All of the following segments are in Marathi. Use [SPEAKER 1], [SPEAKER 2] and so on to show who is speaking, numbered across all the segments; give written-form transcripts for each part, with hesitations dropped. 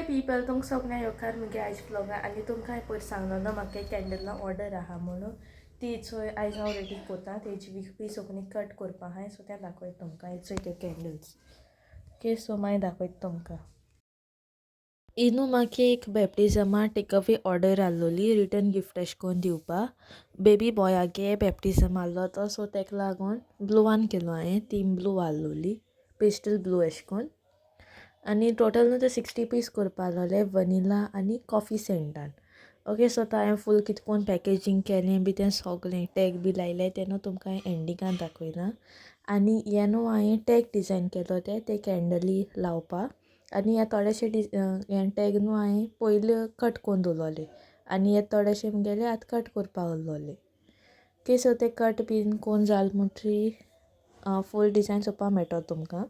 [SPEAKER 1] हाय पीपल, तुमकां सगळ्यांक येवकार मुगे आयज व्लॉगा आनी तुमकां हांवें पयर सांगलो न्हू म्हाका एक कॅन्डलां ऑर्डर आहा म्हणून ती चोय आयज हांव रेडी कोता तेजी विकपी सगळीं कट करपा आहाय सो तें दाखयता तुमकां चोय त्यो कॅन्डल्स ओके सो मागीर दाखयता तुमकां इनू म्हाका एक बॅप्टिजमा टेक अवे ऑर्डर आहलोली रिटर्न गिफ्ट अशें करून दिवपा बेबी बॉयागे बॅप्टिजम आहलो तो सो तेका लागून ब्लूवान केलो हांवें थीम ब्लू आहलोली पेस्टल ब्लू अशें करून आनी टोटल न्हू ते 60 पीस करपा आहलोले वनिला आनी कॉफी सेंटान ओके सो तो हांवें फूल कितकोन पॅकेजींग केलें बी तें सगलें टॅग बी लायलें तें न्हू तुमकां हांवें एंडिंगान दाखयलां आनी हें न्हू हांवें टॅग डिजायन केलो ते कॅन्डली लावपा आनी हे थोडेशे हे टॅग न्हू हांवें पयलीं कट कोन्न दवरलोले आनी हे थोडेशे मुगेले आतां कट करपा उरलोले ओके सो ते कट बीन कोन्न जाल म्हणटरी फूल डिजायन चोवपा मेळटो तुमकां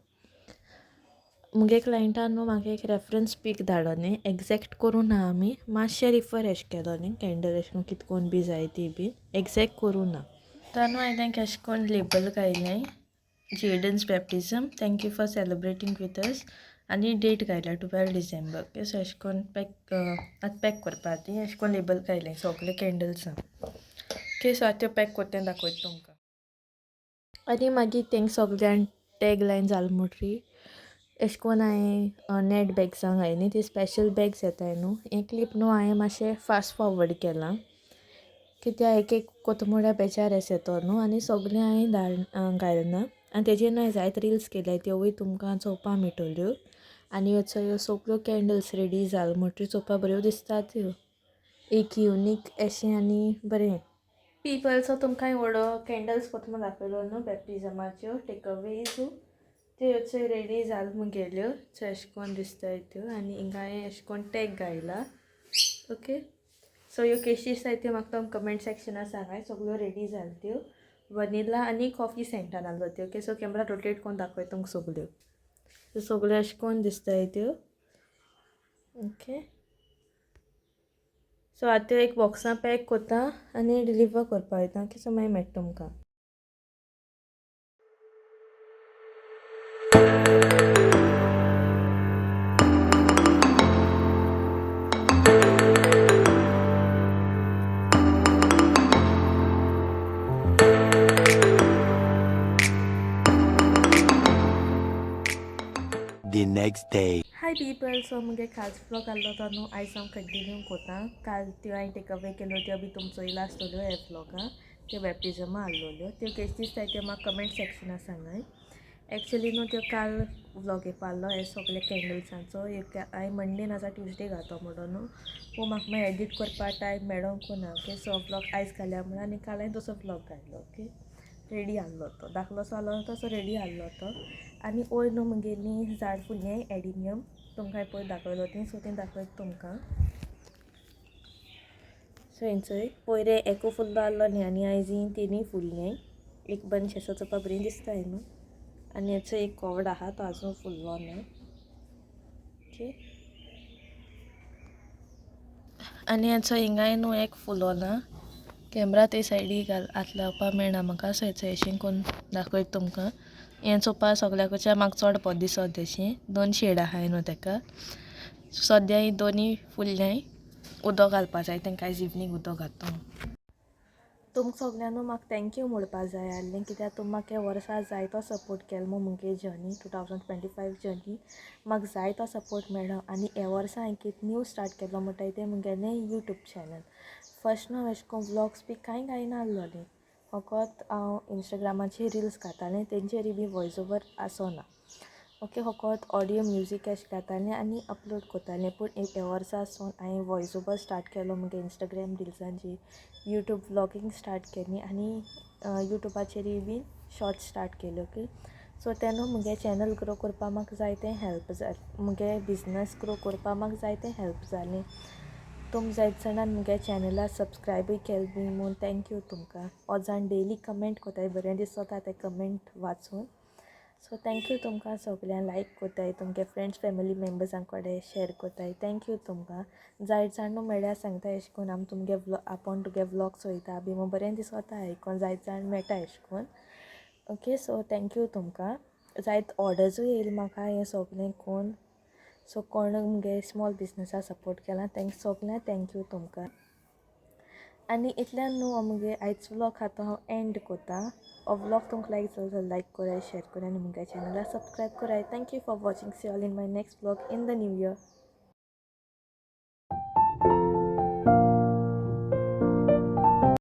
[SPEAKER 1] मुगे क्लायंटान न्हू म्हाका एक रेफरन्स पीक धाडोलें एग्जॅक्ट करूं ना आमी मातशें रिफर एशें केलोलें कॅन्डल एशें करून कितकोन बी जाय ती बी एग्जॅक्ट करूं ना तानू हांवें तेंकां एशें कोन्न लेबल घायलें Jayden's baptism thank you for celebrating with us आनी डेट घायल्या 12 डिसेंबर ओके सो एशें कोन्न आतां पॅक करपा ती एशें कोन्न लेबल घायलें सगळे कॅन्डल्सां ओके सो आतां त्यो पॅक कोत्तें दाखयता तुमकां आनी मागीर तेंकां सगळ्यान टॅग लायन जाल म्हणटरी एशें कोन्न हांवें नेट बॅग्सां घायलीं ती स्पेशल बॅग्स येताय न्हू हें क्लीप न्हू हांवें मातशें फास्ट फॉरवर्ड केलां कित्याक एक कोथमोड्या बेजार एस येतो न्हू आनी सगळें हांवें घायना आनी तेजेर न्हू हांवें जायत रिल्स केल्याय त्योवूय तुमकां चोवपा मेळटल्यो आनी ह्यो सगळ्यो कॅन्डल्स रेडी जाल म्हणटरी चोवपा बऱ्यो दिसता त्यो एक युनीक अशें आनी बरें पीपल सो तुमकां व्हडलो कॅन्डल्स कोथमो दाखयलो न्हू बॅप्टिजमाच्यो टेक अवेज त्यो चोय रेडी जाल मुगेल्यो सो एशें कोन्न दिसताय त्यो आनी हिंगा हांवें एशें कोन्न टॅग घायला ओके सो ह्यो केशी दिसताय त्यो म्हाका तो कमेंट सेक्शनान सांगाय सगळ्यो रेडी जाल त्यो वनिला आनी कॉफी सेंटान आहलो त्यो ओके सो कॅमेरा रोटेट कोन्न दाखयता तुमकां सगळ्यो सो सगळ्यो अशें कोन्न दिसताय त्यो ओके सो आतां एक बॉक्सां पॅक कोत्ता आनी डिलिव्हर करपा वयता ओके सो मागीर मेळटा तुमकां
[SPEAKER 2] The next day.
[SPEAKER 1] High people so मुगे कालचो व्लॉग आहलो तो न्हू आयज हांव कंटिन्यू कोतां काल त्यो हांवें टेक अवे केल्यो त्यो बी तुमचो चोयला आसतल्यो हे व्लॉगां त्यो बॅप्टिजमा आहलोल्यो त्यो केश दिसताय त्यो म्हाका कमेंट सेक्शनान सांगाय एक्चुली न्हू त्यो काल व्लॉग येवपा आहलो हे सगळे कॅन्डल्सांचो हांवें मंडे नाजा ट्युजडे घातो म्हणून न्हू पूण म्हाका मागीर एडीट करपा टायम मेळोंक ना ओके सो व्लॉग आयज घाल्या म्हणून आनी काल हांवें तसो व्लॉग घातलो ओके रेडी आहलो तो धाकलोसो आहलो तसो रेडी आहलो तो आनी वयर न्हू मुगेलीं झाड फुल्लीं एडिनियम तुमकां हांवें पयर दाखयलो ती सो ती दाखयता तुमकां सो हेंचोय पयरे एकू फुल्लो आहलो न्ही आनी आयज तिनूय फुल्लीं एक बंच असो चोवपा बरी दिसताय न्हू आनी हेचो एक कॉर्ड आहा तो आजून फुल्लो ना ओके आनी हेचो हिंगाय न्हू एक फुलो ना कॅमेरा ते सायडीक हात लावपा मेळना म्हाका सो हेचो एशें कोन्न दाखयता तुमकां हें चोवपा सगल्याकच्या म्हाका चड बरें दिसोत तेशें 2 शेड आहाय न्हू तेका सद्या ही दोनी फुल्ल्याय उदक घालपा जाय तेंकां आयज इवनींग उदक घालता तुमकां सगळ्यांक न्हू म्हाका थँक्यू म्हणपा जाय आहलें कित्याक तुमी म्हाका ह्या वर्सा जायतो सपोर्ट केलो मुगे जर्नी 2025 जर्नी म्हाका जायतो सपोर्ट मेळ्ळो आनी ह्या वर्सा हांवें कितें न्यू स्टार्ट केलो म्हणटा तें मुगेलें यूट्यूब चॅनल फर्स्ट न्हू अशें करून व्लॉग्स बी कांय घायनाहलोलें फकत हांव इंस्टाग्रामाचेर रिल्स घातालें तेंचेर बी वॉयस ओवर आसोना ओके फकत ऑडियो म्युजीक अशें घातालें आनी अपलोड कोतालें पूण ह्या वर्सा सावन हांवें वॉयस ओवर स्टार्ट केलो मुगे इंस्टाग्राम रिल्सांचेर यूट्यूब व्लॉगिंग स्टार्ट केली आनी यूट्यूबाचेरूय बीन शॉर्ट्स स्टार्ट केले ओके सो तेन्ना मुगे चॅनल ग्रो करपा म्हाका जायतें हेल्प जालें मुगे बिजनस ग्रो करपा म्हाका जायतें हेल्प जालें तुमी जायत जाणांन मुगे चॅनलाक सबस्क्रायबूय केलें बी म्हूण थँक्यू तुमकां हो जाण डेली कमेंट कोताय बरें दिसता ते कमेंट वाचून सो थँक्यू तुमकां सगळ्यांक लायक कोताय तुमगे फ्रेंड्स फॅमिली मेम्बर्सां कडेन शेअर कोताय थँक्यू तुमकां जायत जाण न्हू मेळ्ळ्यार सांगता एशें कोन्न आमी तुमगे आपूण तुगे व्लॉग चोयता बी म्हूण बरें दिसता आयकोन जायत जाण मेळटा एशें कोन्न ओके सो थँक्यू तुमकां जायत ऑर्डर्सूय येयली म्हाका हें सगलें कोन्न सो कोण मुगे स्मॉल बिजनसा सपोर्ट केला तांकां सगळ्यांक थँक्यू तुमकां. आनी इतल्यान न्हू मुगे आयचो व्लॉग हा तो हांव एंड कोता. हो व्लॉग तुमकां लायक जालो जाल्यार लायक कराय, शेअर कराय आनी मुगे चॅनला सबस्क्रायब कराय. Thank you for watching. See all in my next vlog in the new year.